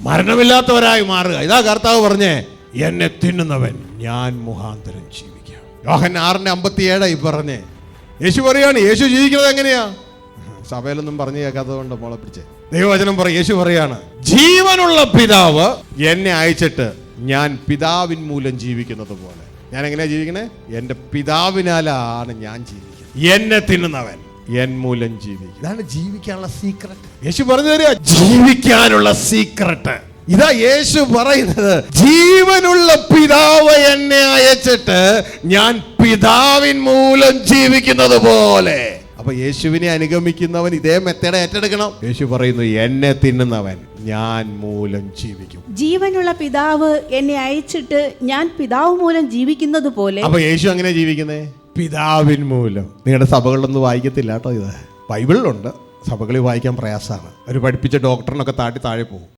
മരണമില്ലാത്തവരായി മാറുക. ഇതാ കർത്താവ് പറഞ്ഞേ, എന്നെ തിന്നുന്നവൻ ഞാൻ മുഖാന്തരം ജീവിക്കാം. യോഹന്നാൻ 6:57 പറഞ്ഞേ. യേശു പറയാണ്, യേശു ജീവിക്കുന്നത് എങ്ങനെയാ? സഭയിലൊന്നും പറഞ്ഞു കേൾക്കാത്തതുകൊണ്ട് മോളെ പിടിച്ചേ. ദൈവവചനം പറയും, യേശു പറയാണ്, ജീവനുള്ള പിതാവ് എന്നെ അയച്ചിട്ട് ഞാൻ പിതാവിൻ മൂലം ജീവിക്കുന്നത് പോലെ. ഞാൻ എങ്ങനെയാ ജീവിക്കണേ? എൻ്റെ പിതാവിനാലാണ് ഞാൻ ജീവിക്കുന്നത്. എന്നെ തിന്നുന്നവൻ എൻ മൂലം ജീവിക്കും. ഇതാണ് ജീവിക്കാനുള്ള സീക്രട്ട്. യേശു പറഞ്ഞു തരിക, ജീവിക്കാനുള്ള സീക്രട്ട് ഇതാ. യേശു പറയുന്നത്, ജീവനുള്ള പിതാവ് എന്നെ അയച്ചിട്ട് ഞാൻ പിതാവിൻ മൂലം ജീവിക്കുന്നത് പോലെ. അപ്പൊ യേശുവിനെ അനുഗമിക്കുന്നവൻ ഇതേ മെത്തേഡ് ഏറ്റെടുക്കണം. യേശു പറയുന്നു, എന്നെ തിന്നുന്നവൻ ഞാൻ മൂലം ജീവിക്കും. ജീവനുള്ള പിതാവ് എന്നെ അയച്ചിട്ട് ഞാൻ പിതാവ് മൂലം ജീവിക്കുന്നത് പോലെ. അപ്പൊ യേശു അങ്ങനെ ജീവിക്കുന്നേ പിതാവിൻ മൂലം. നിങ്ങളുടെ സഭകളിലൊന്നും വായിക്കത്തില്ല കേട്ടോ. ഇത് ബൈബിളിലുണ്ട്, സഭകളിൽ വായിക്കാൻ പ്രയാസമാണ്. അവർ പഠിപ്പിച്ച ഡോക്ടറിനൊക്കെ താഴെ പോകും.